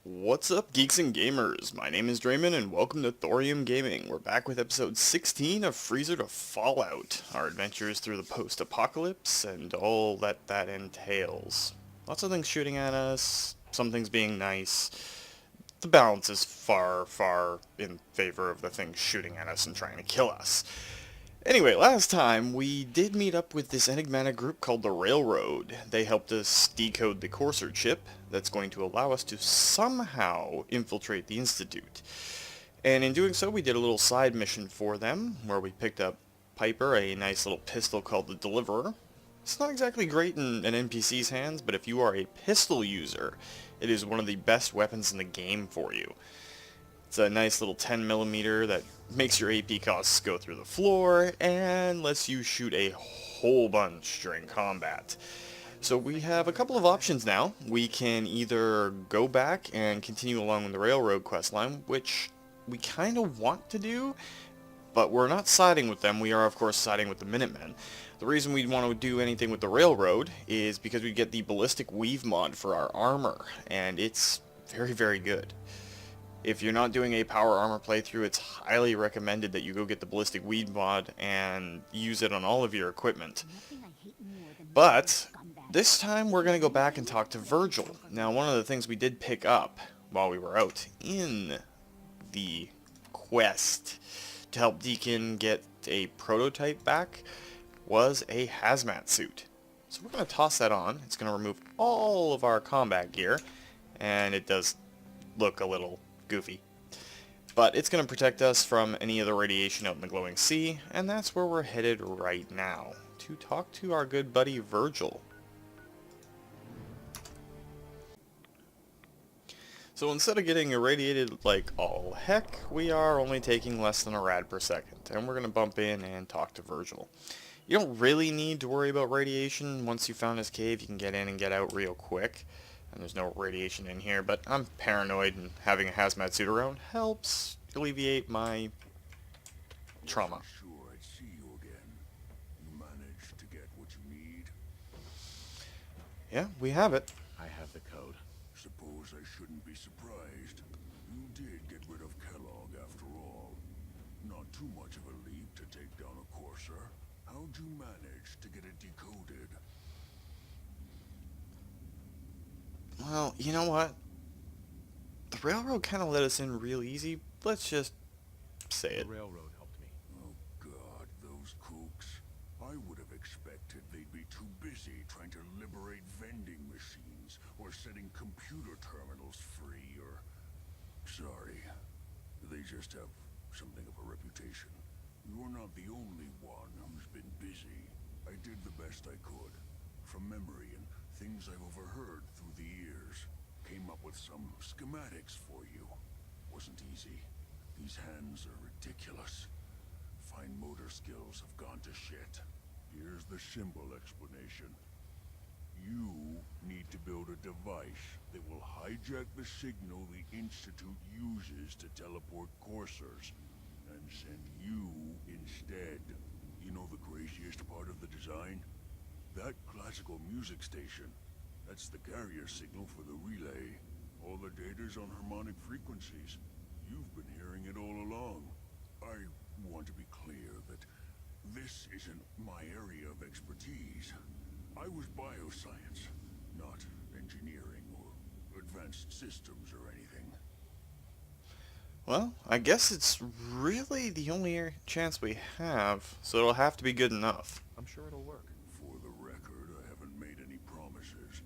What's up, geeks and gamers? My name is Draymond, and welcome to Thorium Gaming. We're back with episode 16 of Freezer to Fallout, our adventures through the post-apocalypse and all that entails. Lots of things shooting at us, some things being nice. The balance is far in favor of the things shooting at us and trying to kill us. Anyway, last time we did meet up with this enigmatic group called the Railroad. They helped us decode the Courser chip that's going to allow us to somehow infiltrate the Institute. And in doing so, we did a little side mission for them, where we picked up Piper, a nice little pistol called the Deliverer. It's not exactly great in an NPC's hands, but if you are a pistol user, it is one of the best weapons in the game for you. It's a nice little 10mm that makes your AP costs go through the floor and lets you shoot a whole bunch during combat. So we have a couple of options now. We can either go back and continue along with the Railroad questline, which we kind of want to do, but we're not siding with them. We are, of course, siding with the Minutemen. The reason we'd want to do anything with the Railroad is because we get the Ballistic Weave mod for our armor, and it's very good. If you're not doing a power armor playthrough, it's highly recommended that you go get the Ballistic Weed mod and use it on all of your equipment. But this time we're going to go back and talk to Virgil. Now, one of the things we did pick up while we were out in the quest to help Deacon get a prototype back was a hazmat suit. So we're going to toss that on. It's going to remove all of our combat gear, and it does look a little goofy. But it's going to protect us from any of the radiation out in the glowing sea, and that's where we're headed right now, to talk to our good buddy Virgil. So instead of getting irradiated like all heck, we are only taking less than a rad per second, and we're going to bump in and talk to Virgil. You don't really need to worry about radiation. Once you found his cave, you can get in and get out real quick. And there's no radiation in here, but I'm paranoid, and having a hazmat suit around helps alleviate my trauma. Sure, I'd see you again. You managed to get what you need. Yeah, we have it. I have the code. Suppose I shouldn't be surprised. You did get rid of Kellogg after all. Not too much of a leap to take down a Courser. How'd you manage to get it decoded? Well, you know what? The Railroad kind of let us in real easy. Let's just say it. The railroad helped me. Oh God, those kooks. I would have expected they'd be too busy trying to liberate vending machines or setting computer terminals free or... Sorry. They just have something of a reputation. You're not the only one who's been busy. I did the best I could. From memory and things I've overheard through the years. Came up with some schematics for you. Wasn't easy. These hands are ridiculous. Fine motor skills have gone to shit. Here's the symbol explanation. You need to build a device that will hijack the signal the Institute uses to teleport coursers, and send you instead. You know the craziest part of the design? That classical music station. That's the carrier signal for the relay. All the data's on harmonic frequencies. You've been hearing it all along. I want to be clear that this isn't my area of expertise. I was bioscience, not engineering or advanced systems or anything. Well, I guess it's really the only chance we have, so it'll have to be good enough. I'm sure it'll work. For the record, I haven't made any promises,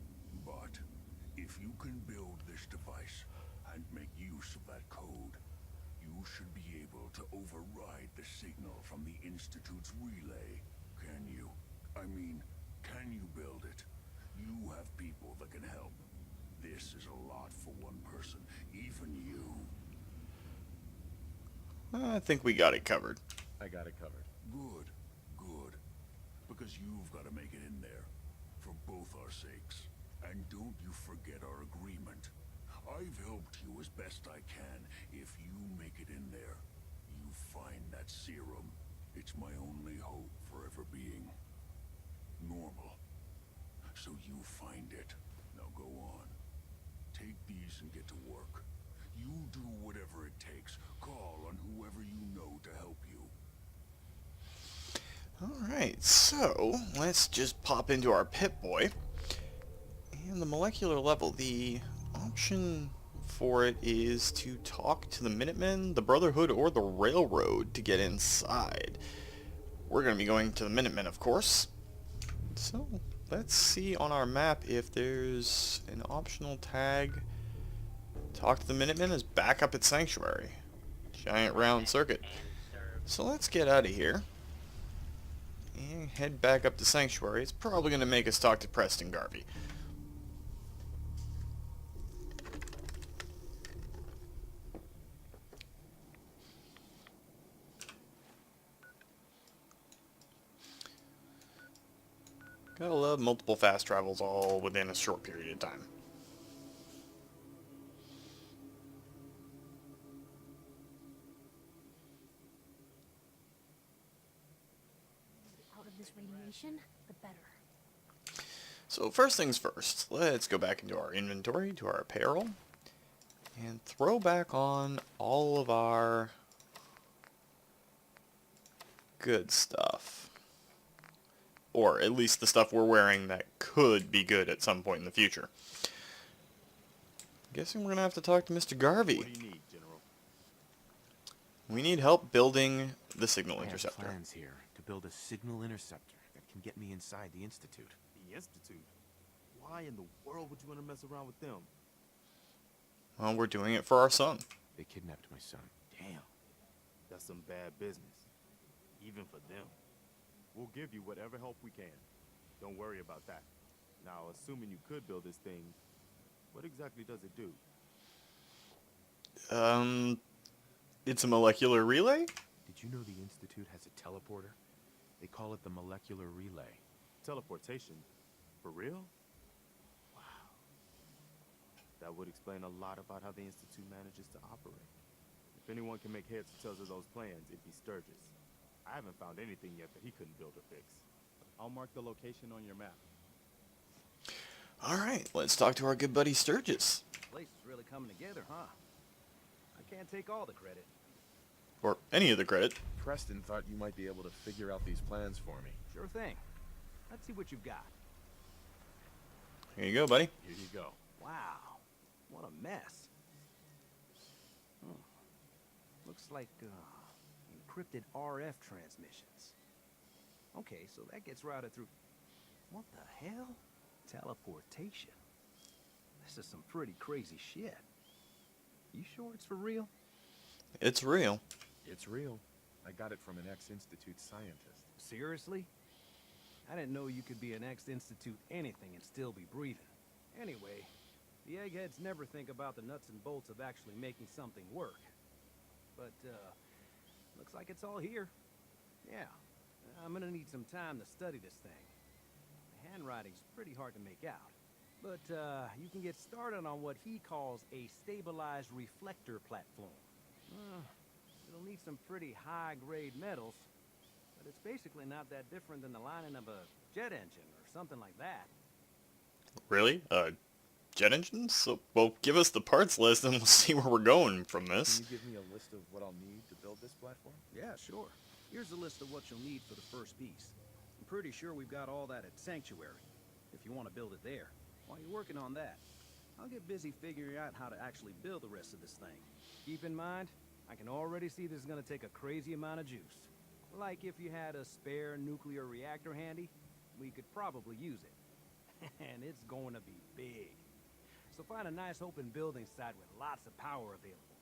but if you can build this device and make use of that code, you should be able to override the signal from the Institute's relay. Can you? I mean, can you build it? You have people that can help. This is a lot for one person, even you. I think we got it covered. I got it covered. Good, good. Because you've got to make it in there. For both our sakes. And don't you forget our agreement. I've helped you as best I can. If you make it in there, you find that serum. It's my only hope for ever being normal. So you find it. Now go on. Take these and get to work. You do whatever it takes. Call on whoever you know to help you. Alright, so let's just pop into our Pip-Boy. And the molecular level, the option for it is to talk to the Minutemen, the Brotherhood, or the Railroad to get inside. We're going to be going to the Minutemen, of course. So, let's see on our map if there's an optional tag. Talk to the Minutemen is back up at Sanctuary. Giant round circuit. So let's get out of here and head back up to Sanctuary. It's probably going to make us talk to Preston Garvey. Gotta love multiple fast travels all within a short period of time. Out of this radiation, the better. So first things first, let's go back into our inventory, to our apparel, and throw back on all of our good stuff. Or at least the stuff we're wearing that could be good at some point in the future. Guessing we're going to have to talk to Mr. Garvey. What do you need, General? We need help building the signal I have interceptor. plans here to build a signal interceptor that can get me inside the Institute. The Institute? Why in the world would you want to mess around with them? Well, we're doing it for our son. They kidnapped my son. Damn. That's some bad business. Even for them. We'll give you whatever help we can. Don't worry about that. Now, assuming you could build this thing, what exactly does it do? It's a molecular relay? Did you know the Institute has a teleporter? They call it the molecular relay. Teleportation? For real? Wow. That would explain a lot about how the Institute manages to operate. If anyone can make heads or tails of those plans, it'd be Sturgis. I haven't found anything yet that he couldn't build or fix. I'll mark the location on your map. Alright, let's talk to our good buddy Sturgis. Place is really coming together, huh? I can't take all the credit. Or any of the credit. Preston thought you might be able to figure out these plans for me. Sure thing. Let's see what you've got. Here you go, buddy. Here you go. Wow, what a mess. Looks like encrypted RF transmissions. Okay, so that gets routed through... What the hell? Teleportation. This is some pretty crazy shit. You sure it's for real? It's real. It's real. I got it from an ex-Institute scientist. Seriously? I didn't know you could be an ex-Institute anything and still be breathing. Anyway, the eggheads never think about the nuts and bolts of actually making something work. But, looks like it's all here. Yeah, I'm gonna need some time to study this thing. The handwriting's pretty hard to make out. But, you can get started on what he calls a stabilized reflector platform. It'll need some pretty high-grade metals, but it's basically not that different than the lining of a jet engine or something like that. Really? Jet engines? So, well, give us the parts list and we'll see where we're going from this. Can you give me a list of what I'll need to build this platform? Yeah, sure. Here's a list of what you'll need for the first piece. I'm pretty sure we've got all that at Sanctuary, if you want to build it there. While you're working on that, I'll get busy figuring out how to actually build the rest of this thing. Keep in mind, I can already see this is going to take a crazy amount of juice. Like if you had a spare nuclear reactor handy, we could probably use it. And it's going to be big. So find a nice open building site with lots of power available.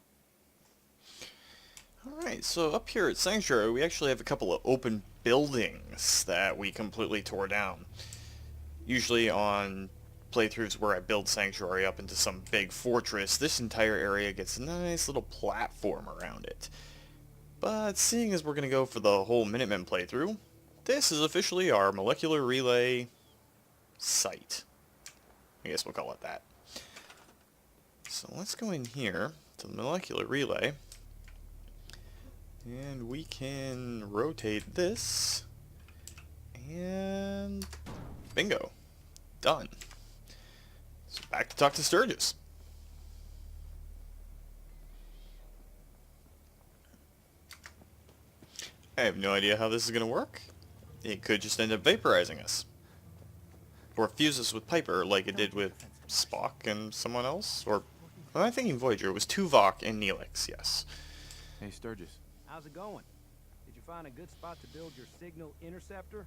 Alright, so up here at Sanctuary, we actually have a couple of open buildings that we completely tore down. Usually on playthroughs where I build Sanctuary up into some big fortress, this entire area gets a nice little platform around it. But seeing as we're going to go for the whole Minutemen playthrough, this is officially our molecular relay site. I guess we'll call it that. So let's go in here to the molecular relay, and we can rotate this, and bingo, done. So back to talk to Sturgis. I have no idea how this is going to work. It could just end up vaporizing us. Or fuse us with Piper like it did with Spock and someone else. Or, am I thinking Voyager? It was Tuvok and Neelix, yes. Hey, Sturgis. How's it going? Did you find a good spot to build your signal interceptor?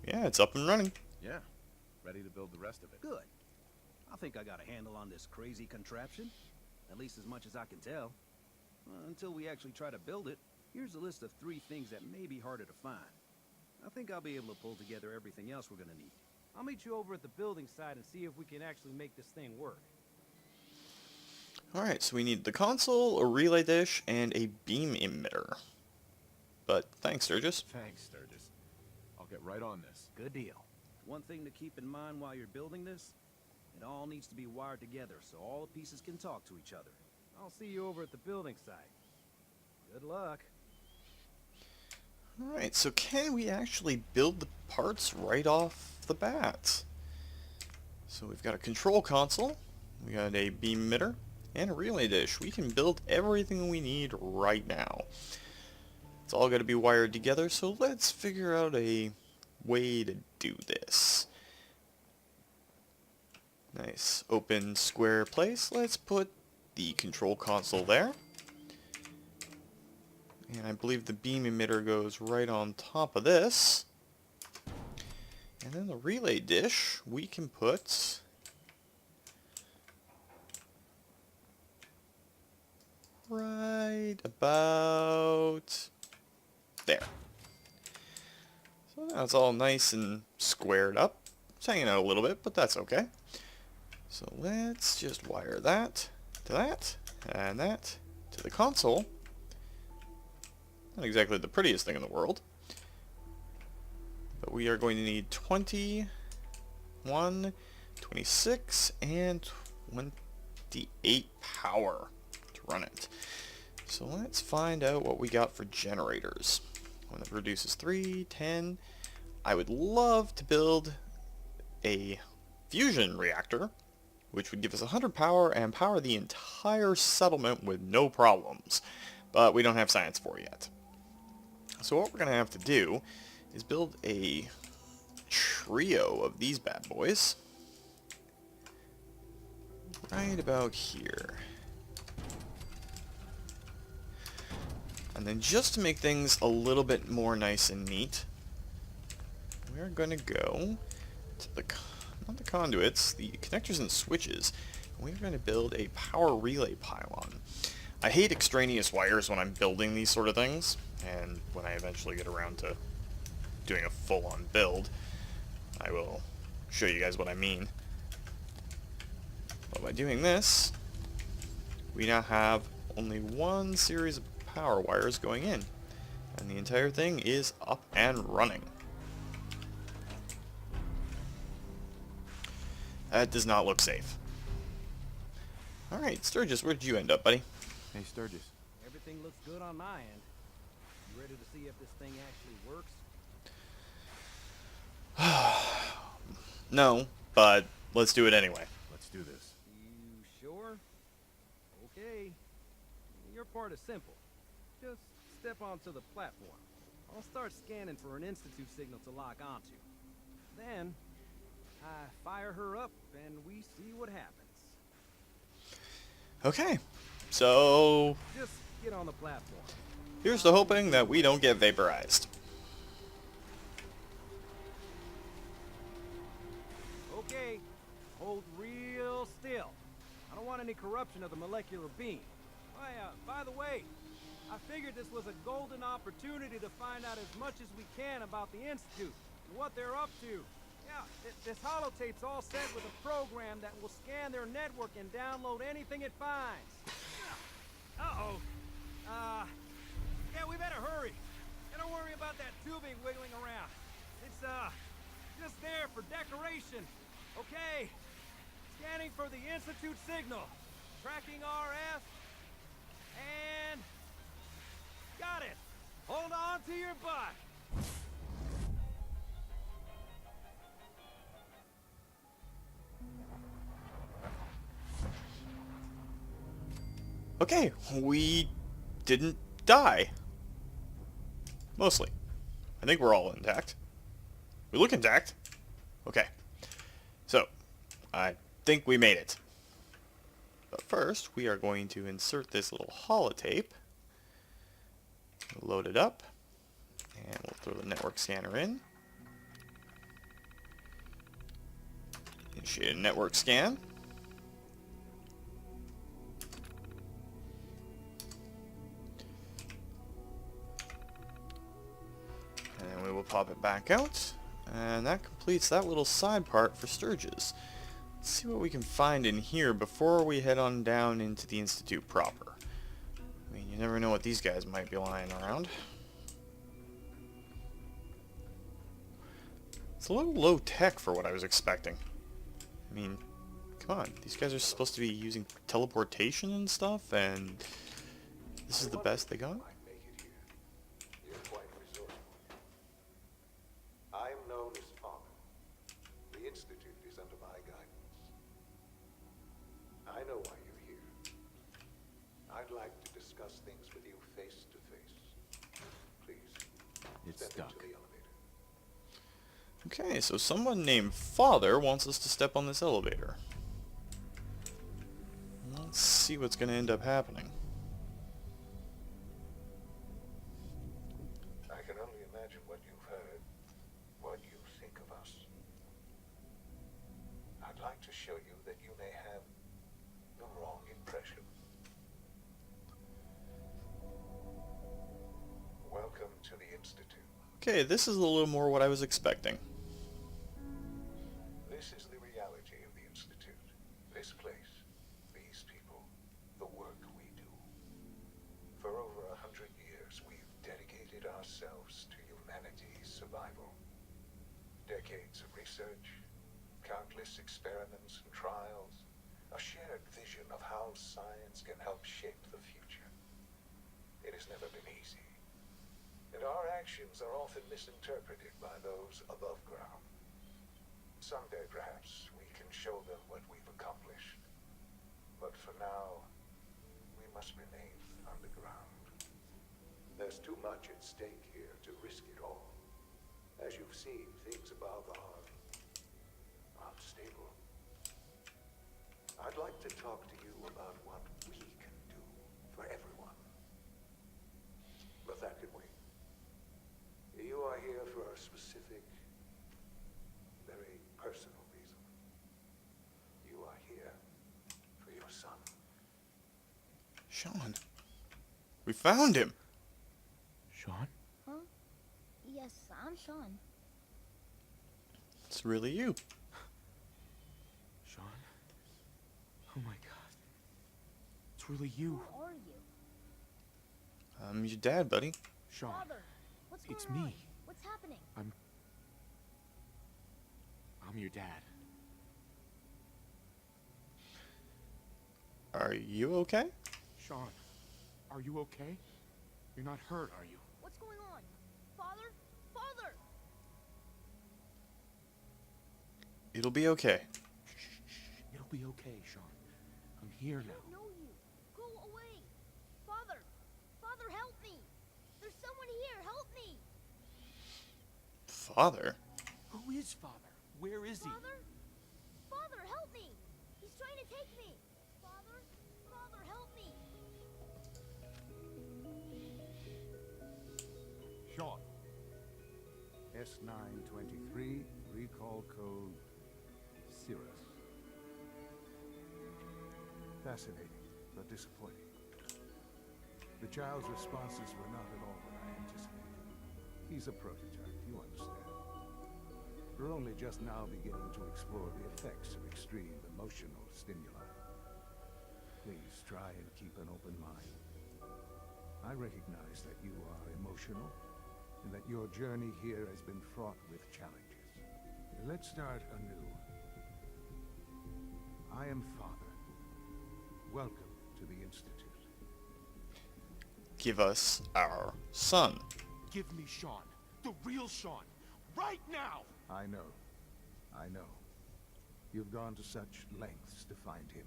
Yeah, it's up and running. Yeah. Ready to build the rest of it. Good. I think I got a handle on this crazy contraption. At least as much as I can tell. Until we actually try to build it, here's a list of 3 things that may be harder to find. I think I'll be able to pull together everything else we're gonna need. I'll meet you over at the building site and see if we can actually make this thing work. Alright, so we need the console, a relay dish, and a beam emitter. But thanks, Sturgis. Thanks, Sturgis. I'll get right on this. Good deal. One thing to keep in mind while you're building this, it all needs to be wired together so all the pieces can talk to each other. I'll see you over at the building site. Good luck. Alright, so can we actually build the parts right off the bat? So we've got a control console, we got a beam emitter, and a relay dish. We can build everything we need right now. It's all got to be wired together, so let's figure out a way to do this. Nice open square place. Let's put the control console there. And I believe the beam emitter goes right on top of this. And then the relay dish we can put right about there. So now it's all nice and squared up. It's hanging out a little bit, but that's okay. So let's just wire that to that, and that to the console. Not exactly the prettiest thing in the world. But we are going to need 21, 26, and 28 power to run it. So let's find out what we got for generators. One that produces 3, 10. I would love to build a fusion reactor, which would give us 100 power and power the entire settlement with no problems. But we don't have science for it yet. So what we're going to have to do is build a trio of these bad boys right about here. And then just to make things a little bit more nice and neat, we're going to go to the, not the conduits, the connectors and switches. We're going to build a power relay pylon. I hate extraneous wires when I'm building these sort of things, and when I eventually get around to doing a full-on build, I will show you guys what I mean. But by doing this, we now have only one series of power wires going in, and the entire thing is up and running. That does not look safe. Alright, Sturgis, where did you end up, buddy? Hey, Sturgis. Everything looks good on my end. You ready to see if this thing actually works? No, but let's do it anyway. Let's do this. You sure? Okay. Your part is simple. Just step onto the platform. I'll start scanning for an Institute signal to lock onto. Then, I fire her up and we see what happens. Okay, so Just get on the platform. here's to hoping that we don't get vaporized. Okay, hold real still. I don't want any corruption of the molecular beam. By the way, I figured this was a golden opportunity to find out as much as we can about the Institute and what they're up to. Yeah, this holotape's all set with a program that will scan their network and download anything it finds. Uh-oh. Yeah, we better hurry. And don't worry about that tubing wiggling around. It's, just there for decoration. Okay. Scanning for the Institute signal. Tracking RF. And... got it. Hold on to your butt. Okay, we didn't die. Mostly. I think we're all intact. We look intact. Okay. So, I think we made it. But first, we are going to insert this little holotape. Load it up. And we'll throw the network scanner in. Initiate a network scan. And then we will pop it back out. And that completes that little side part for Sturges. Let's see what we can find in here before we head on down into the Institute proper. I mean, you never know what these guys might be lying around. It's a little low tech for what I was expecting. I mean, come on, these guys are supposed to be using teleportation and stuff, and this is the best they got? Might make it here. You're quite resourceful. I'm known as Father. The Institute is under my guidance. I know why you're here. I'd like to discuss things with you face to face. Please, It's step stuck. into the elevator. Okay, so someone named Father wants us to step on this elevator. Let's see what's going to end up happening. I can only imagine what you've heard, what you think of us. I'd like to show you that you may have the wrong impression. Welcome to the Institute. Okay, this is a little more what I was expecting. This is the reality of the Institute. This place, these people, the work we do. For over 100 years, we've dedicated ourselves to humanity's survival. Decades of research, countless experiments and trials, a shared vision of how science can help shape the future. It has never been easy, and our actions are often misinterpreted by those above ground. Someday, perhaps, we can show them what we've accomplished. But for now, we must remain underground. There's too much at stake here to risk it all. As you've seen, things above are unstable. I'd like to talk to you about what we can do for everyone. But that can wait. You are here for a specific, very personal reason. You are here for your son. Sean. We found him. Sean? Huh? Yes, I'm Sean. It's really you. Sean? Oh my god. It's really you. Who are you? I'm your dad, buddy. Sean. Father, what's going It's on? me. What's happening? I'm your dad. Are you okay? Sean, are you okay? You're not hurt, are you? What's going on? Father? Father! It'll be okay. It'll be okay, Sean. I'm here I now. don't know you. Go away. Father! Father, help me! There's someone here. Help me! Father? Who is Father? Where is he? Father? Father, help me! He's trying to take me! Father? Father, help me! Sean. S923, recall code Cirrus. Fascinating, but disappointing. The child's responses were not at all what I anticipated. He's a prototype, you understand. We're only just now beginning to explore the effects of extreme emotional stimuli. Please try and keep an open mind. I recognize that you are emotional, and that your journey here has been fraught with challenges. Let's start anew. I am Father. Welcome to the Institute. Give us our son. Give me Sean. The real Sean. Right now! I know. I know. You've gone to such lengths to find him.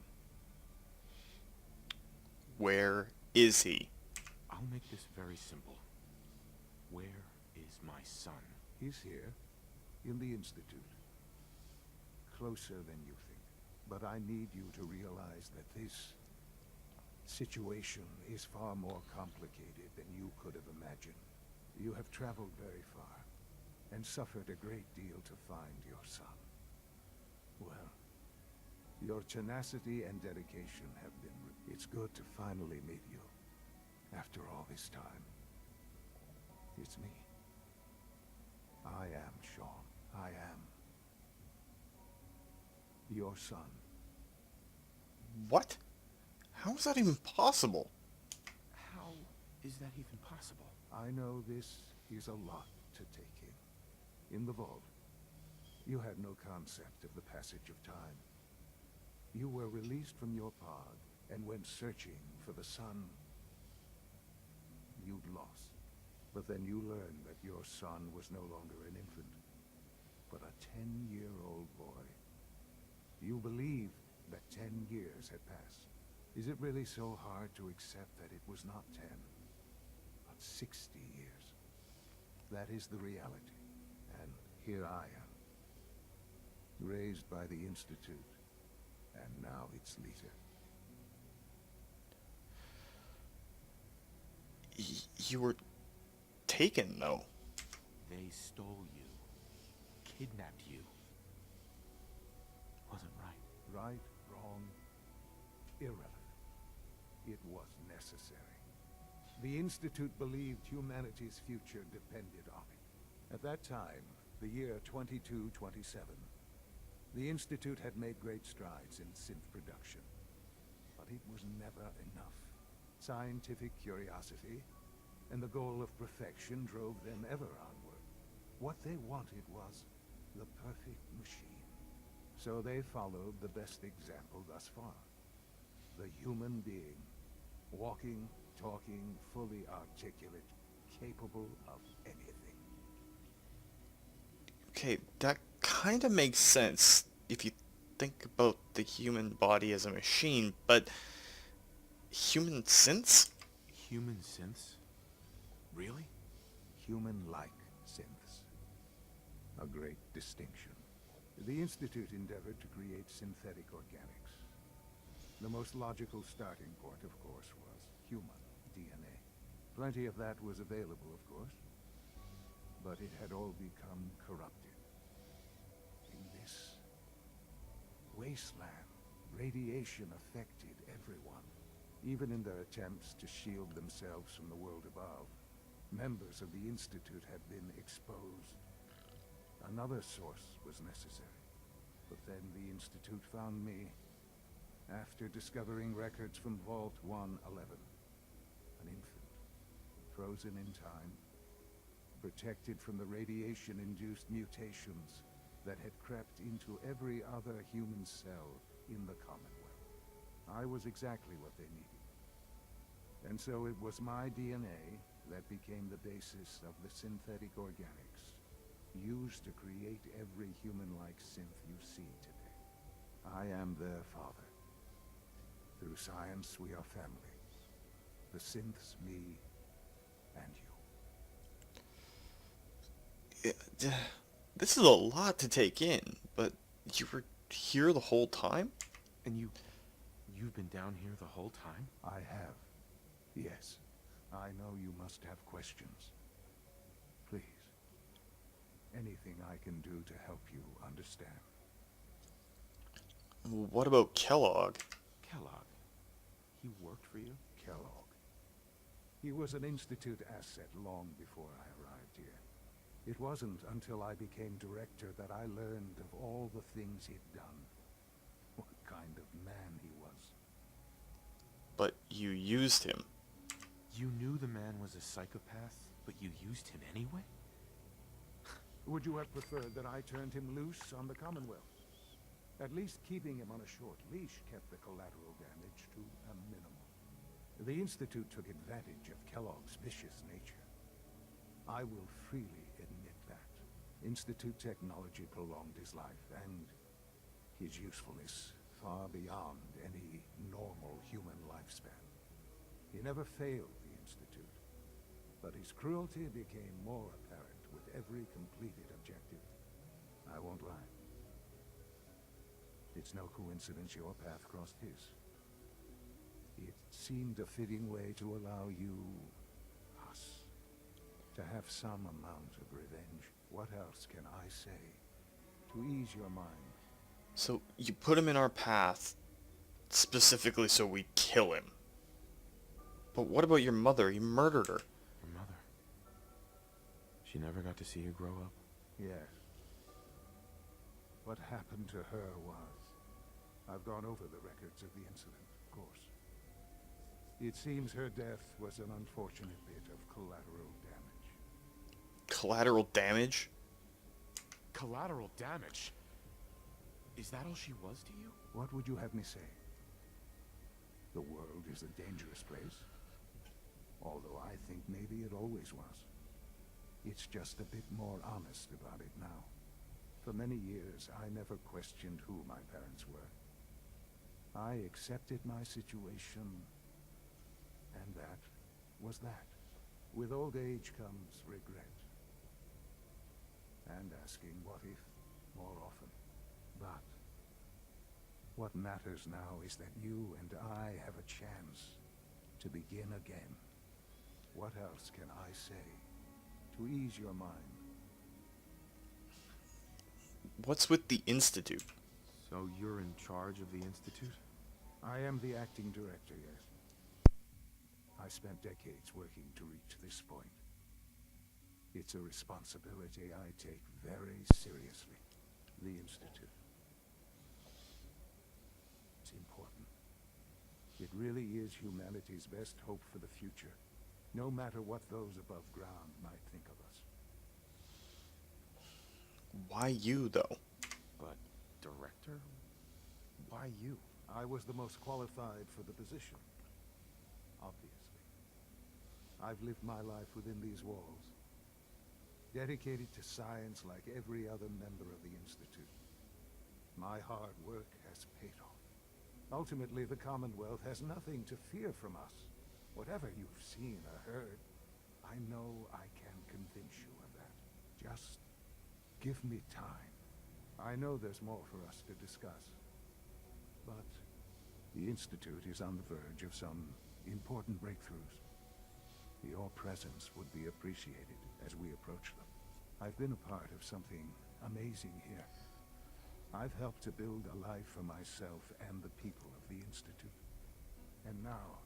Where is he? I'll make this very simple. Where is my son? He's here, in the Institute. Closer than you think. But I need you to realize that this situation is far more complicated than you could have imagined. You have traveled very far, and suffered a great deal to find your son. Well, your tenacity and dedication have been... It's good to finally meet you, after all this time. It's me. I am Sean. I am your son. What? How is that even possible? How is that even possible? I know this is a lot to take in. In the vault, you had no concept of the passage of time. You were released from your pod and went searching for the son you'd lost. But then you learned that your son was no longer an infant, but a 10-year-old boy. You believed that 10 years had passed. Is it really so hard to accept that it was not 10, but 60 years? That is the reality. And here I am, raised by the Institute, and now its leader. You were taken, though. They stole you. Kidnapped you. Wasn't right. Right, wrong, irrelevant. It was necessary. The Institute believed humanity's future depended on it. At that time, the year 2227, the Institute had made great strides in synth production. But it was never enough. Scientific curiosity and the goal of perfection drove them ever onward. What they wanted was the perfect machine. So they followed the best example thus far. The human being. Walking, talking, fully articulate, capable of anything. Okay, that kind of makes sense if you think about the human body as a machine, but human synths? Human synths? Really? Human-like synths. A great distinction. The Institute endeavored to create synthetic organics. The most logical starting point, of course, was human DNA. Plenty of that was available, of course, but it had all become corrupted. In this wasteland, radiation affected everyone, even in their attempts to shield themselves from the world above. Members of the Institute had been exposed. Another source was necessary. But then the Institute found me after discovering records from Vault 111. An infant, frozen in time, protected from the radiation-induced mutations that had crept into every other human cell in the Commonwealth. I was exactly what they needed. And so it was my DNA that became the basis of the synthetic organics used to create every human-like synth you see today. I am their father. Through science, we are family. The synths, me, and you. This is a lot to take in, but you were here the whole time? And you've been down here the whole time? I have. Yes. I know you must have questions. Please. Anything I can do to help you understand. What about Kellogg? Kellogg? He worked for you? Kellogg. He was an Institute asset long before I arrived here. It wasn't until I became director that I learned of all the things he'd done. What kind of man he was. But you used him. You knew the man was a psychopath, but you used him anyway? Would you have preferred that I turned him loose on the Commonwealth? At least keeping him on a short leash kept the collateral damage to a minimum. The Institute took advantage of Kellogg's vicious nature. I will freely admit that. Institute technology prolonged his life, and his usefulness far beyond any normal human lifespan. He never failed the Institute. But his cruelty became more apparent with every completed objective. I won't lie. It's no coincidence your path crossed his. It seemed a fitting way to allow you, us, to have some amount of revenge. What else can I say to ease your mind? So you put him in our path specifically so we kill him. But what about your mother? You murdered her. Her mother. She never got to see you grow up. Yes. What happened to her was... I've gone over the records of the incident, of course. It seems her death was an unfortunate bit of collateral damage. Collateral damage? Collateral damage? Is that all she was to you? What would you have me say? The world is a dangerous place. Although I think maybe it always was. It's just a bit more honest about it now. For many years, I never questioned who my parents were. I accepted my situation, and that was that. With old age comes regret. And asking what if more often. But what matters now is that you and I have a chance to begin again. What else can I say to ease your mind? What's with the Institute? So you're in charge of the Institute? I am the acting director, yes. I spent decades working to reach this point. It's a responsibility I take very seriously. The Institute. It's important. It really is humanity's best hope for the future, no matter what those above ground might think of us. Why you, though? But director? Why you? I was the most qualified for the position, obviously. I've lived my life within these walls, dedicated to science like every other member of the Institute. My hard work has paid off. Ultimately, the Commonwealth has nothing to fear from us. Whatever you've seen or heard, I know I can convince you of that. Just give me time. I know there's more for us to discuss. But the Institute is on the verge of some important breakthroughs. Your presence would be appreciated as we approach them. I've been a part of something amazing here. I've helped to build a life for myself and the people of the Institute. And now,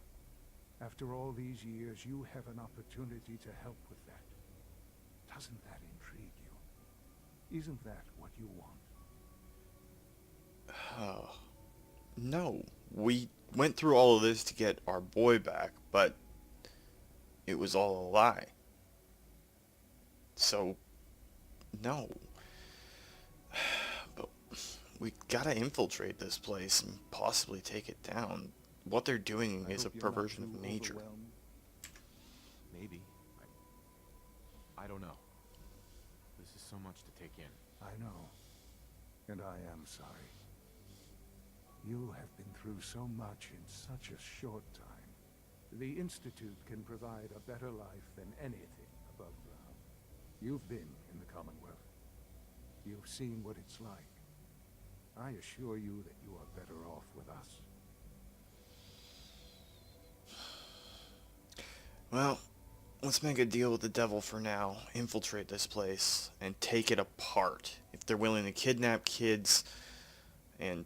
after all these years, you have an opportunity to help with that. Doesn't that intrigue you? Isn't that what you want? No. We went through all of this to get our boy back, but it was all a lie. So, no. But we gotta infiltrate this place and possibly take it down. What they're doing is a perversion of nature. Maybe. I don't know. This is so much to take in. I know. And I am sorry. You have been through so much in such a short time. The Institute can provide a better life than anything above ground. You've been in the Commonwealth. You've seen what it's like. I assure you that you are better off with us. Well, let's make a deal with the devil for now. Infiltrate this place and take it apart. If they're willing to kidnap kids and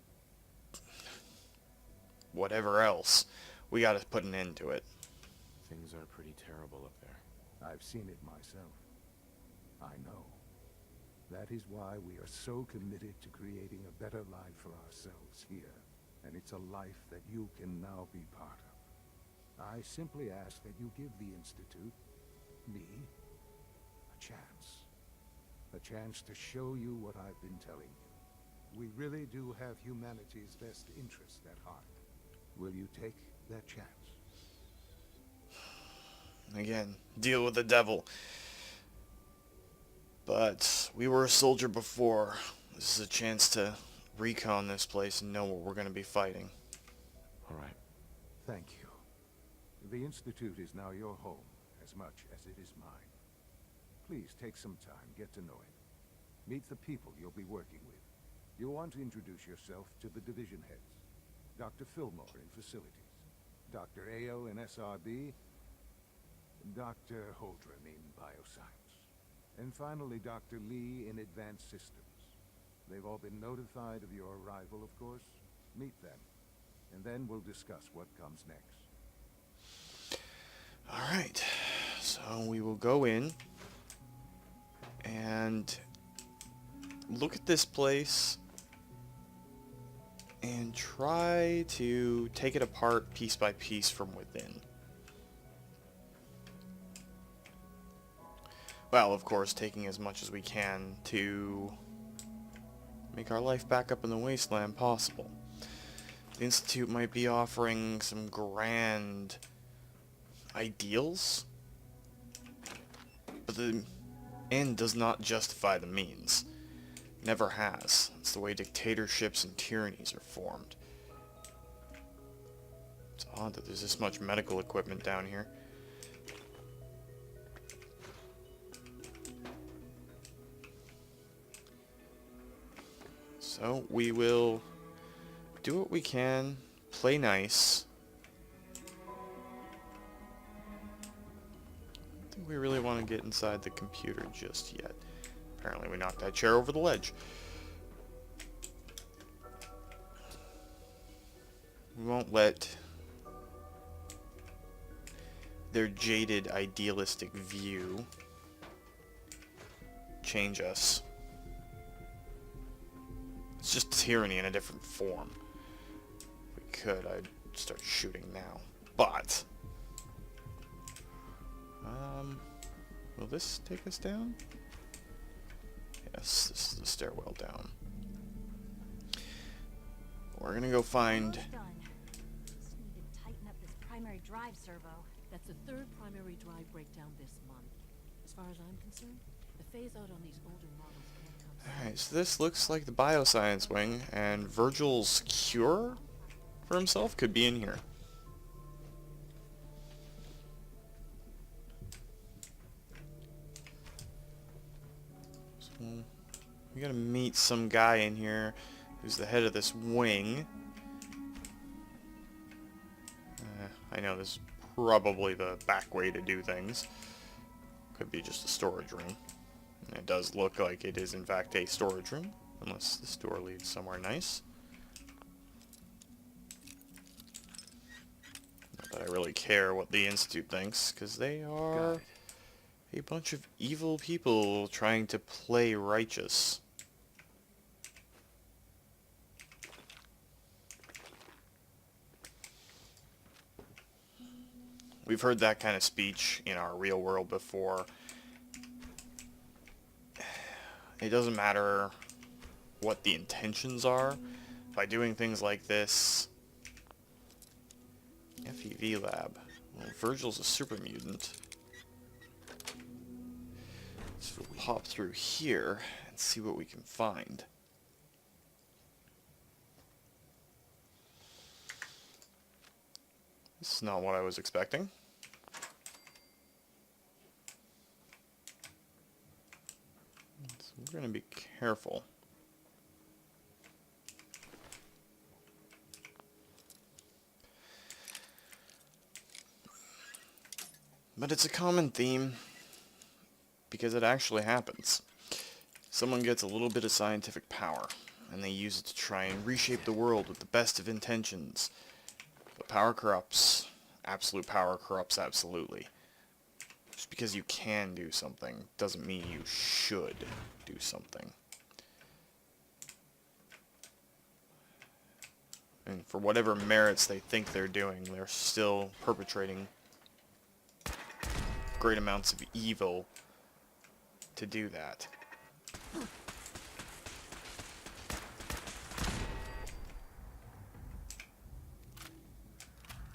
whatever else, we gotta put an end to it. Things are pretty terrible up there. I've seen it myself. I know. That is why we are so committed to creating a better life for ourselves here. And it's a life that you can now be part of. I simply ask that you give the Institute, me, a chance. A chance to show you what I've been telling you. We really do have humanity's best interest at heart. Will you take that chance? Again, deal with the devil. But we were a soldier before. This is a chance to recon this place and know what we're going to be fighting. All right. Thank you. The Institute is now your home, as much as it is mine. Please take some time, get to know him. Meet the people you'll be working with. You'll want to introduce yourself to the division heads. Dr. Fillmore in facilities, Dr. Ayo in SRB, and Dr. Holdren in bioscience. And finally, Dr. Lee in advanced systems. They've all been notified of your arrival, of course. Meet them, and then we'll discuss what comes next. Alright, so we will go in and look at this place and try to take it apart piece by piece from within. Well, of course, taking as much as we can to make our life back up in the wasteland possible. The Institute might be offering some grand ideals, but the end does not justify the means. Never has. It's the way dictatorships and tyrannies are formed. It's odd that there's this much medical equipment down here. So we will do what we can, play nice. I don't think we really want to get inside the computer just yet. Apparently we knocked that chair over the ledge. We won't let their jaded, idealistic view change us. It's just tyranny in a different form. If we could, I'd start shooting now. But will this take us down? Yes, this is the stairwell down. We're gonna go find... Almost done. Just need to tighten up this primary drive servo. That's the third primary drive breakdown this month. As far as I'm concerned, the phase-out on these older models can't come soon. Alright, so this looks like the bioscience wing, and Virgil's cure for himself could be in here. So, we gotta meet some guy in here who's the head of this wing. I know this is probably the back way to do things. Could be just a storage room. And it does look like it is in fact a storage room, unless this door leads somewhere nice. Not that I really care what the Institute thinks, because they are a bunch of evil people trying to play righteous. We've heard that kind of speech in our real world before. It doesn't matter what the intentions are. By doing things like this... FEV lab. Well, Virgil's a super mutant. So we'll pop through here and see what we can find. This is not what I was expecting. So we're going to be careful. But it's a common theme because it actually happens. Someone gets a little bit of scientific power and they use it to try and reshape the world with the best of intentions. But power corrupts. Absolute power corrupts absolutely. Just because you can do something doesn't mean you should do something. And for whatever merits they think they're doing, they're still perpetrating great amounts of evil to do that.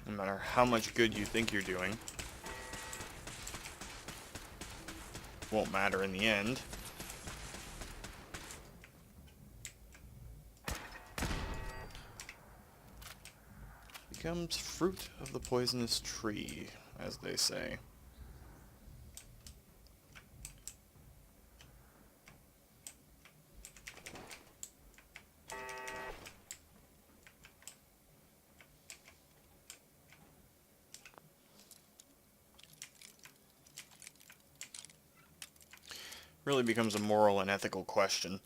No matter how much good you think you're doing, won't matter in the end. Becomes fruit of the poisonous tree, as they say. really becomes a moral and ethical question.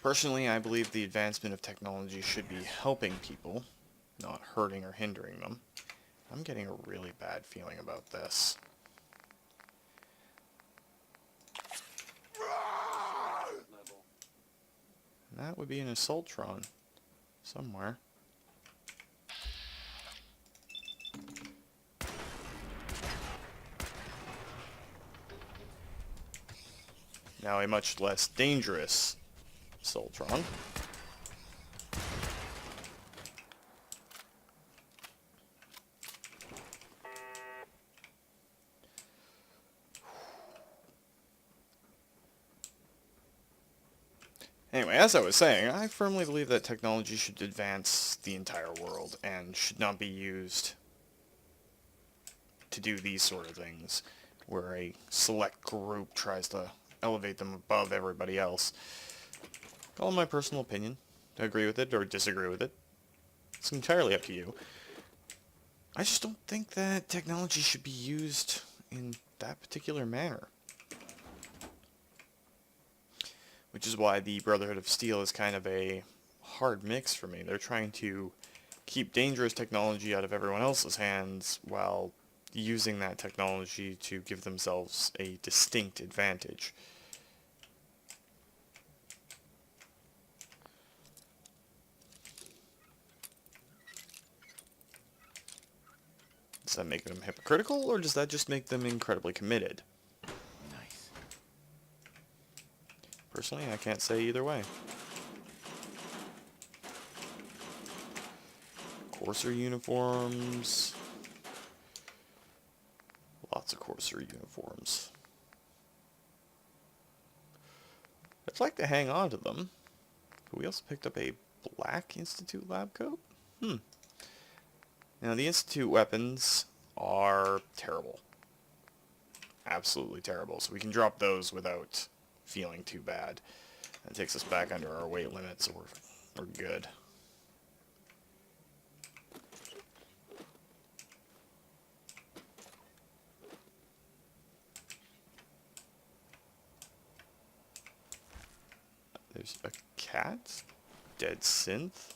Personally, I believe the advancement of technology should be helping people, not hurting or hindering them. I'm getting a really bad feeling about this. And that would be an Assaultron somewhere. Now a much less dangerous Assaultron. Anyway, as I was saying, I firmly believe that technology should advance the entire world and should not be used to do these sort of things, where a select group tries to elevate them above everybody else. All my personal opinion. Agree with it or disagree with it. It's entirely up to you. I just don't think that technology should be used in that particular manner. Which is why the Brotherhood of Steel is kind of a hard mix for me. They're trying to keep dangerous technology out of everyone else's hands while using that technology to give themselves a distinct advantage. Does that make them hypocritical, or does that just make them incredibly committed? Nice. Personally, I can't say either way. Courser uniforms. Lots of Courser uniforms. I'd like to hang on to them. But we also picked up a black Institute lab coat. Now, the Institute weapons are terrible. Absolutely terrible. So we can drop those without feeling too bad. That takes us back under our weight limit, so we're good. There's a cat. Dead synth.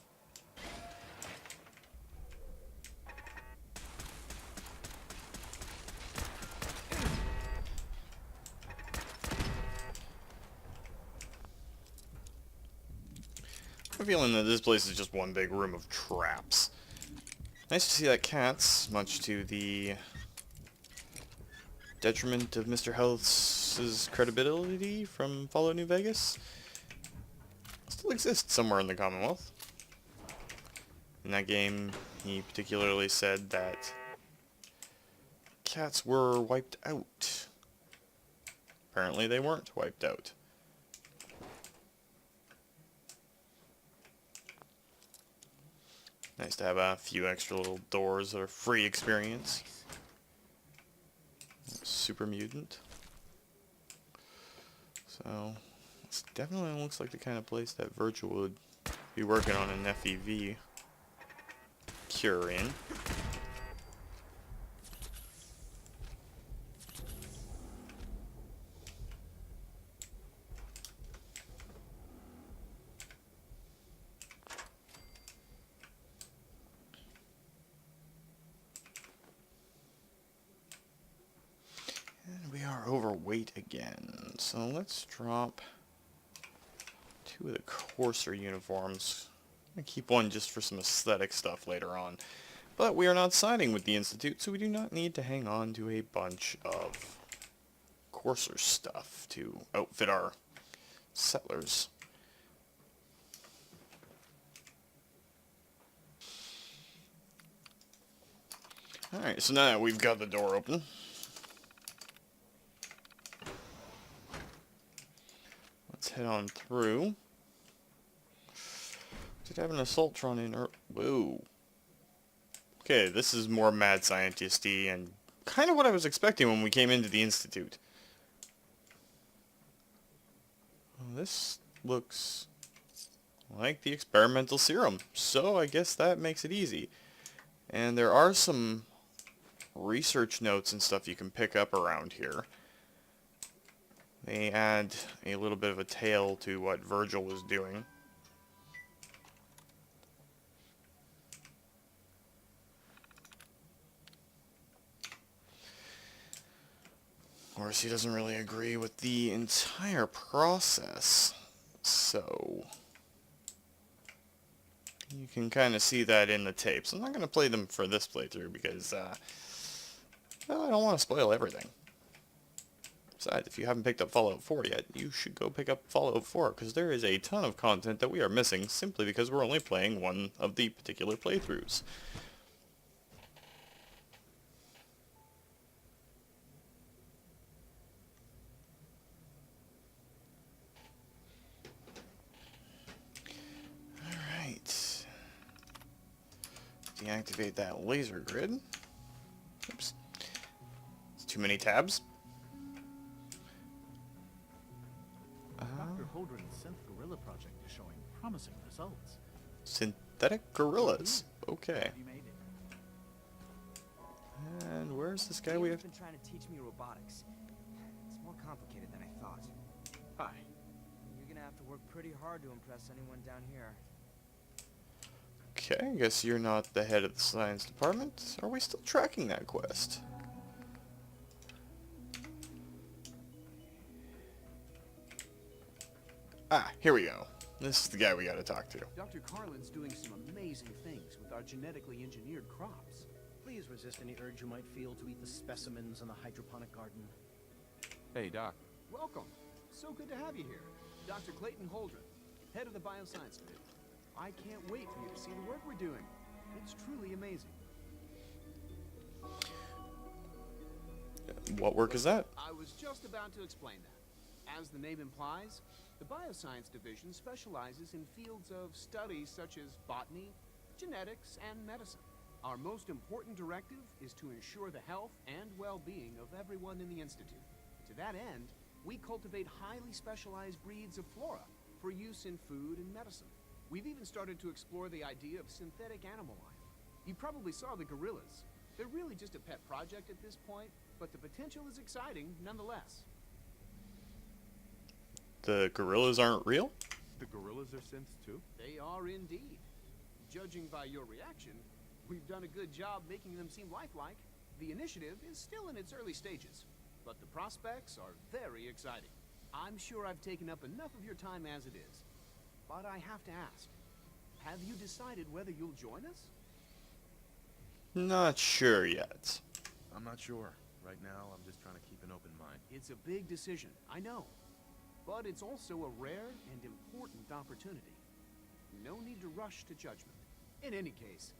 I'm feeling that this place is just one big room of traps. Nice to see that cat's, much to the detriment of Mr. Health's credibility from Fallout New Vegas, still exists somewhere in the Commonwealth. In that game, he particularly said that cats were wiped out. Apparently they weren't wiped out. Nice to have a few extra little doors that are free experience. Super mutant. So, this definitely looks like the kind of place that Virgil would be working on an FEV cure in. And we are overweight again, so let's drop 2 of the Courser uniforms. I'm going to keep one just for some aesthetic stuff later on. But we are not siding with the Institute, so we do not need to hang on to a bunch of Courser stuff to outfit our settlers. Alright, so now that we've got the door open, let's head on through. Did have an Assaultron in her? Whoa. Okay, this is more mad scientist-y and kind of what I was expecting when we came into the Institute. Well, this looks like the experimental serum, so I guess that makes it easy. And there are some research notes and stuff you can pick up around here. They add a little bit of a tale to what Virgil was doing. Of course, he doesn't really agree with the entire process, so you can kind of see that in the tapes. I'm not going to play them for this playthrough because well, I don't want to spoil everything. Besides, if you haven't picked up Fallout 4 yet, you should go pick up Fallout 4, because there is a ton of content that we are missing simply because we're only playing one of the particular playthroughs. Alright. Deactivate that laser grid. Oops. It's too many tabs. Dr. Holdren's synth gorilla project is showing promising results. Synthetic gorillas. Okay. You made it. And where's this guy we have? Been trying to teach me robotics. It's more complicated than I thought. Hi. You're gonna have to work pretty hard to impress anyone down here. Okay, I guess you're not the head of the science department. Are we still tracking that quest? Ah, here we go. This is the guy we gotta talk to. Dr. Carlin's doing some amazing things with our genetically engineered crops. Please resist any urge you might feel to eat the specimens in the hydroponic garden. Hey, Doc. Welcome. So good to have you here. Dr. Clayton Holdren, head of the Bioscience Division. I can't wait for you to see the work we're doing. It's truly amazing. What work is that? I was just about to explain that. As the name implies, the Bioscience Division specializes in fields of study such as botany, genetics, and medicine. Our most important directive is to ensure the health and well-being of everyone in the Institute. To that end, we cultivate highly specialized breeds of flora for use in food and medicine. We've even started to explore the idea of synthetic animal life. You probably saw the gorillas. They're really just a pet project at this point, but the potential is exciting nonetheless. The gorillas aren't real? The gorillas are synths too? They are indeed. Judging by your reaction, we've done a good job making them seem lifelike. The initiative is still in its early stages, but the prospects are very exciting. I'm sure I've taken up enough of your time as it is, but I have to ask, have you decided whether you'll join us? Not sure yet. I'm not sure. Right now, I'm just trying to keep an open mind. It's a big decision, I know, but it's also a rare and important opportunity. No need to rush to judgment. In any case,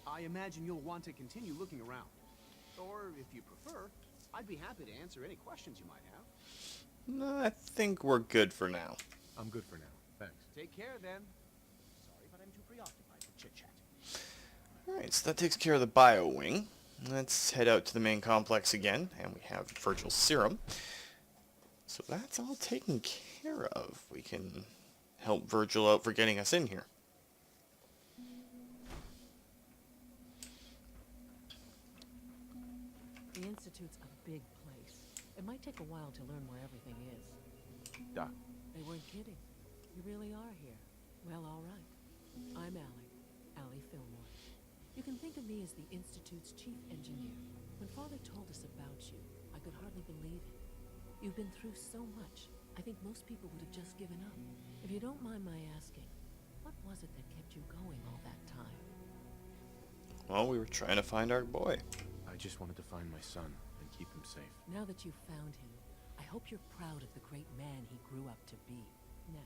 I imagine you'll want to continue looking around. Or, if you prefer, I'd be happy to answer any questions you might have. No, I think we're good for now. I'm good for now. Thanks. Take care, then. Sorry, but I'm too preoccupied with chit-chat. Alright, so that takes care of the bio wing. Let's head out to the main complex again, and we have Virgil's serum. So that's all taken care of. We can help Virgil out for getting us in here. The Institute's a big place. It might take a while to learn where everything is. Doc. They weren't kidding. You really are here. Well, all right. I'm Allie Fillmore. You can think of me as the Institute's chief engineer. When Father told us about you, I could hardly believe it. You've been through so much, I think most people would have just given up. If you don't mind my asking, what was it that kept you going all that time? Well, we were trying to find our boy. I just wanted to find my son and keep him safe. Now that you've found him, I hope you're proud of the great man he grew up to be. Now,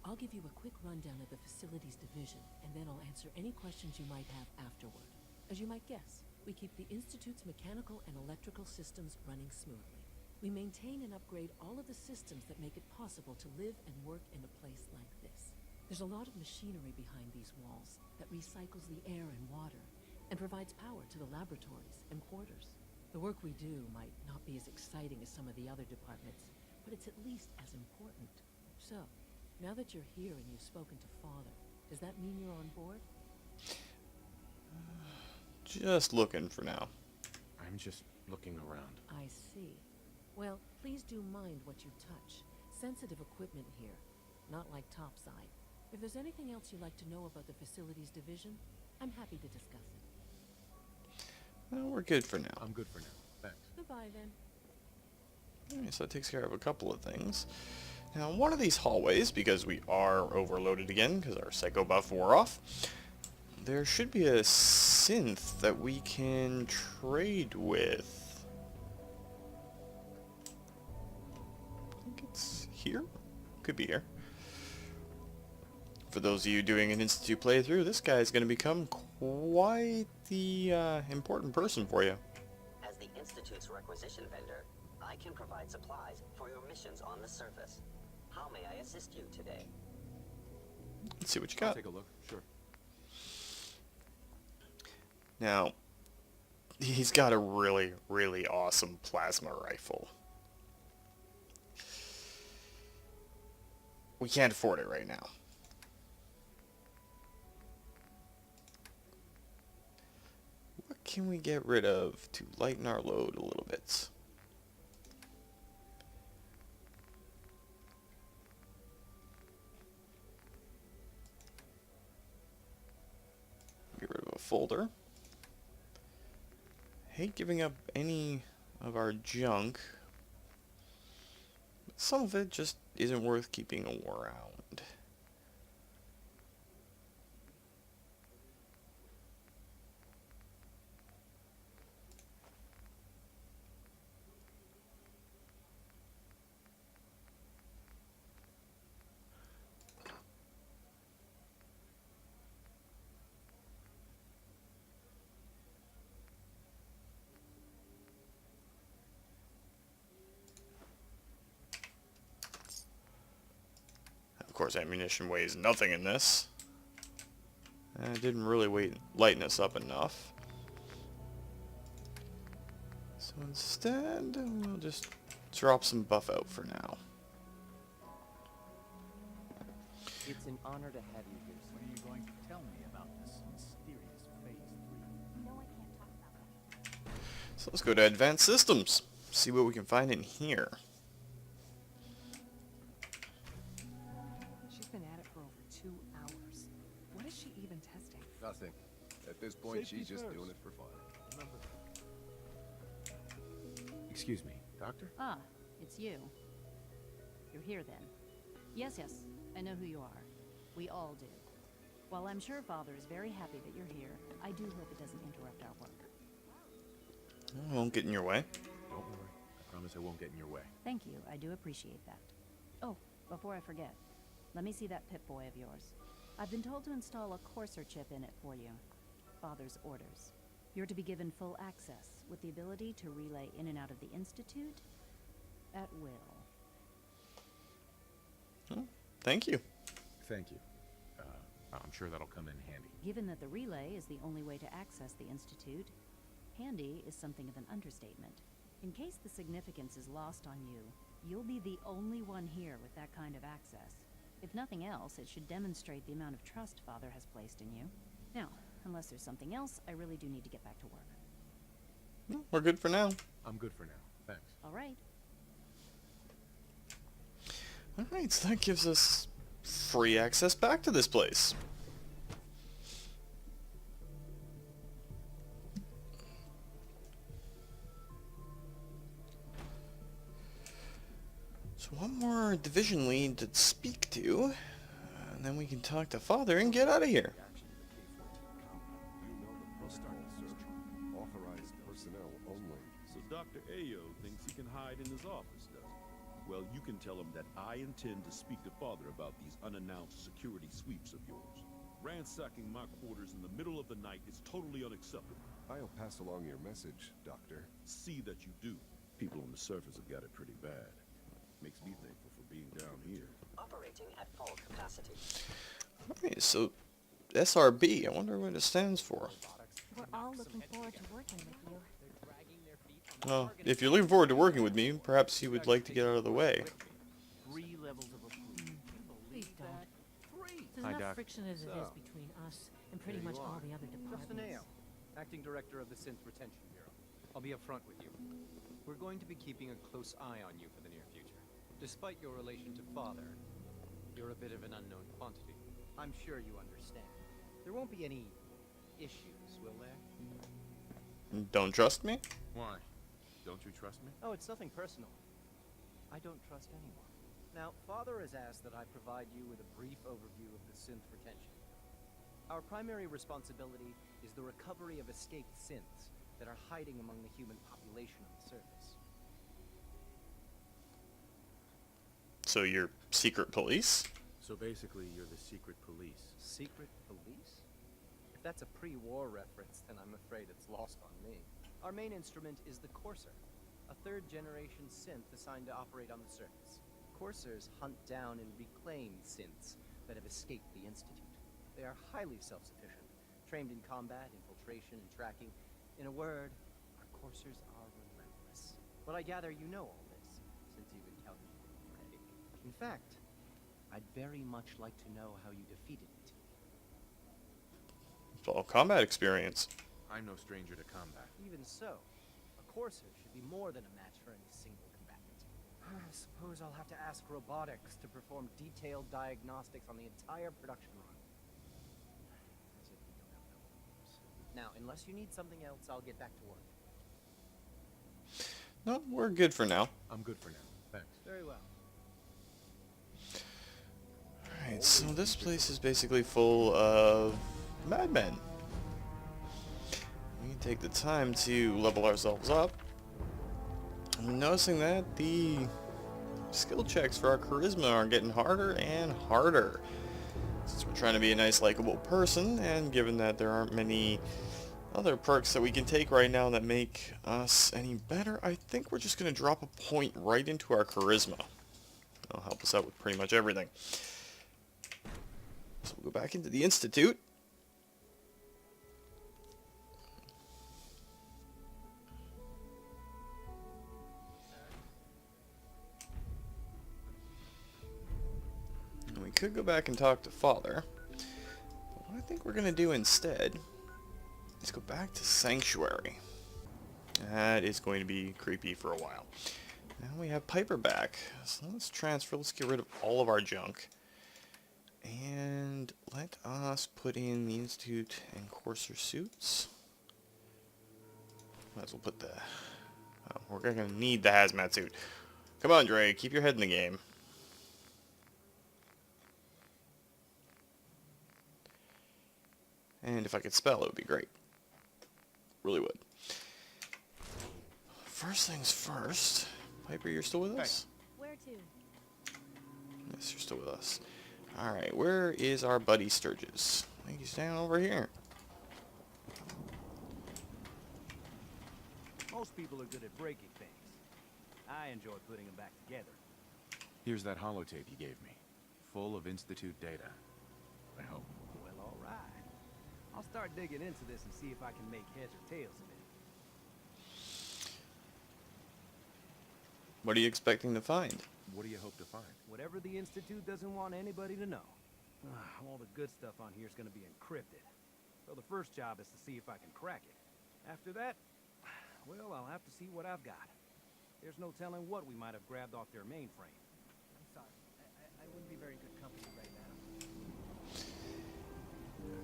I'll give you a quick rundown of the Facilities Division, and then I'll answer any questions you might have afterward. As you might guess, we keep the Institute's mechanical and electrical systems running smoothly. We maintain and upgrade all of the systems that make it possible to live and work in a place like this. There's a lot of machinery behind these walls that recycles the air and water and provides power to the laboratories and quarters. The work we do might not be as exciting as some of the other departments, but it's at least as important. So, now that you're here and you've spoken to Father, does that mean you're on board? Just looking for now. I I'm just looking around. I see. Well, please do mind what you touch. Sensitive equipment here, not like topside. If there's anything else you'd like to know about the facilities division, I'm happy to discuss it. Well, we're good for now. I'm good for now. Thanks. Goodbye, then. Alright, so that takes care of a couple of things. Now, one of these hallways, because we are overloaded again, because our psycho buff wore off, there should be a synth that we can trade with. I think it's here? Could be here. For those of you doing an Institute playthrough, this guy is going to become quite the important person for you. As the Institute's requisition vendor, I can provide supplies for your missions on the surface. How may I assist you today? Let's see what you I'll got. take a look. Sure. Now, he's got a really, really awesome plasma rifle. We can't afford it right now. What can we get rid of to lighten our load a little bit? Get rid of a folder. Hate giving up any of our junk. But some of it just isn't worth keeping around. Of course, ammunition weighs nothing in this. And it didn't really lighten us up enough. So instead, we'll just drop some buff out for now. It's an honor to have you here, sir. When are you going to tell me about this mysterious Phase 3? No, I can't talk about that. So let's go to Advanced Systems. See what we can find in here. She's been at it for over 2 hours. What is she even testing? Nothing. At this point, Safety she's just first. doing it for fun. Remember that. Excuse me, doctor? Ah, it's you. You're here then. Yes, I know who you are. We all do. While I'm sure Father is very happy that you're here, I do hope it doesn't interrupt our work. I won't get in your way. Don't worry. I promise I won't get in your way. Thank you, I do appreciate that. Oh, before I forget, let me see that Pip-Boy of yours. I've been told to install a Courser chip in it for you. Father's orders. You're to be given full access, with the ability to relay in and out of the Institute at will. Oh, thank you. Thank you. I'm sure that'll come in handy. Given that the relay is the only way to access the Institute, handy is something of an understatement. In case the significance is lost on you, you'll be the only one here with that kind of access. If nothing else, it should demonstrate the amount of trust Father has placed in you. Now, unless there's something else, I really do need to get back to work. No, we're good for now. I'm good for now. Thanks. All right. Alright, so that gives us free access back to this place. So one more division lead to speak to, and then we can talk to Father and get out of here. We'll start the search. Authorized personnel only. So Dr. Ayo thinks he can hide in his office, does he? Well, you can tell him that I intend to speak to Father about these unannounced security sweeps of yours. Ransacking my quarters in the middle of the night is totally unacceptable. I'll pass along your message, Doctor. See that you do. People on the surface have got it pretty bad. Makes me thankful for being down here. Operating at full capacity. Alright, so SRB, I wonder what it stands for. We're all looking forward to working with you. Well, if you're looking forward to working with me, perhaps you would like to get out of the way. 3 levels of approval. Please don't. There's Hi, enough Doc. friction as it is between us and pretty much all the other departments. Justin Ayo, Acting Director of the Synth Retention Bureau. I'll be upfront with you. We're going to be keeping a close eye on you for the near future. Despite your relation to Father, you're a bit of an unknown quantity. I'm sure you understand. There won't be any issues, will there? Don't trust me? Why? Don't you trust me? Oh, it's nothing personal. I don't trust anyone. Now, Father has asked that I provide you with a brief overview of the synth retention. Our primary responsibility is the recovery of escaped synths that are hiding among the human population on the surface. So you're secret police? So basically, you're the secret police. Secret police? If that's a pre-war reference, then I'm afraid it's lost on me. Our main instrument is the Courser, a third-generation synth assigned to operate on the surface. Coursers hunt down and reclaim synths that have escaped the Institute. They are highly self-sufficient, trained in combat, infiltration, and tracking. In a word, our Coursers are relentless. But I gather you know all this, since you've encountered them already. In fact, I'd very much like to know how you defeated it. It's all combat experience. I'm no stranger to combat. Even so, a Courser should be more than a match for any single combatant. I suppose I'll have to ask robotics to perform detailed diagnostics on the entire production run. As if we don't have enough problems. Now, unless you need something else, I'll get back to work. No, we're good for now. I'm good for now. Thanks. Very well. Alright, so this place is basically full of madmen. We can take the time to level ourselves up. I'm noticing that the skill checks for our charisma are getting harder and harder. Since we're trying to be a nice, likable person, and given that there aren't many other perks that we can take right now that make us any better, I think we're just going to drop a point right into our charisma. That'll help us out with pretty much everything. So we'll go back into the Institute. And we could go back and talk to Father. But what I think we're going to do instead is go back to Sanctuary. That is going to be creepy for a while. Now we have Piper back. So let's transfer. Let's get rid of all of our junk. And let us put in the Institute and Courser suits. Might as well put the... Oh, we're going to need the hazmat suit. Come on, Dre. Keep your head in the game. And if I could spell, it would be great. Really would. First things first. Piper, you're still with us? Where to? Yes, you're still with us. Alright, where is our buddy Sturgis? I think he's down over here. Most people are good at breaking things. I enjoy putting them back together. Here's that holotape you gave me, full of Institute data. I hope. Well, all right. I'll start digging into this and see if I can make heads or tails of it. What are you expecting to find? What do you hope to find? Whatever the Institute doesn't want anybody to know. All the good stuff on here is going to be encrypted. So the first job is to see if I can crack it. After that, well, I'll have to see what I've got. There's no telling what we might have grabbed off their mainframe. I'm sorry. I wouldn't be very good company right now.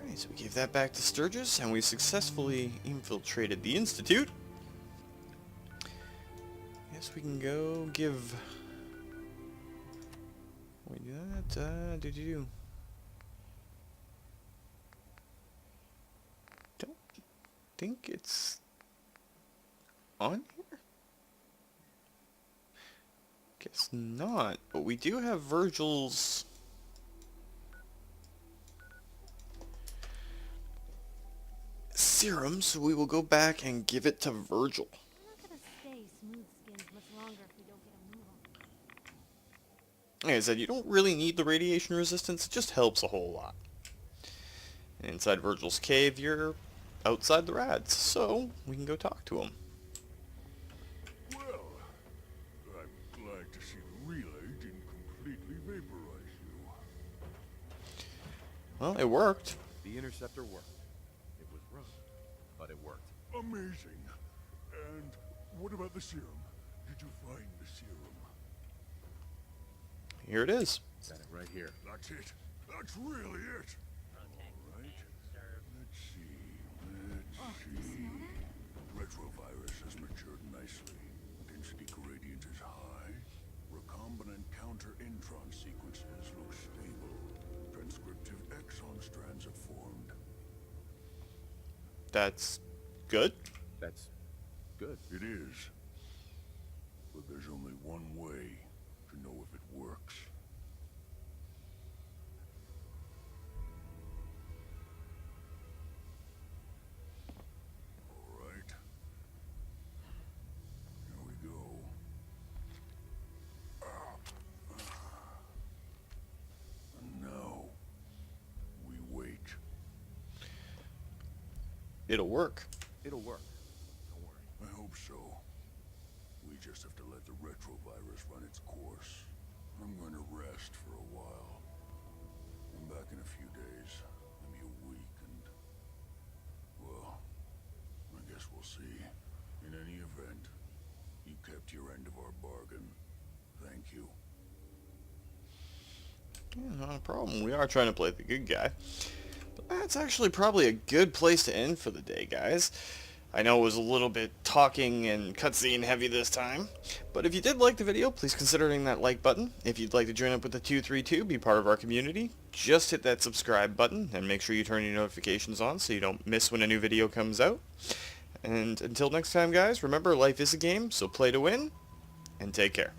Alright, so we gave that back to Sturgis, and we successfully infiltrated the Institute. Guess we can go give... We do that, Don't think it's on here? Guess not, but we do have Virgil's serum, so we will go back and give it to Virgil. We're not gonna stay smooth skins much longer if we don't get a move on. Like I said, you don't really need the radiation resistance, it just helps a whole lot. And inside Virgil's cave, you're outside the rads, so we can go talk to him. Well, I'm glad to see the relay didn't completely vaporize you. Well, it worked. The interceptor worked. It was rough, but it worked. Amazing. And what about the serum? Did you find the serum? Here it is. Got it right here. That's it. That's really it. Alright. Let's see. Retrovirus has matured nicely. Density gradient is high. Recombinant counter-intron sequences look stable. Transcriptive exon strands have formed. That's good. That's good. It is. But there's only one way to know if it works. Alright. Here we go. And now, we wait. It'll work. It'll work. Don't worry. I hope so. We just have to let the retrovirus run its course. I'm going to rest for a while. I'm back in a few days, maybe a week, and... well, I guess we'll see. In any event, you kept your end of our bargain. Thank you. Yeah, not a problem. We are trying to play the good guy. But that's actually probably a good place to end for the day, guys. I know it was a little bit talking and cutscene heavy this time, but if you did like the video, please consider hitting that like button. If you'd like to join up with the 232, be part of our community, just hit that subscribe button and make sure you turn your notifications on so you don't miss when a new video comes out. And until next time, guys, remember life is a game, so play to win, and take care.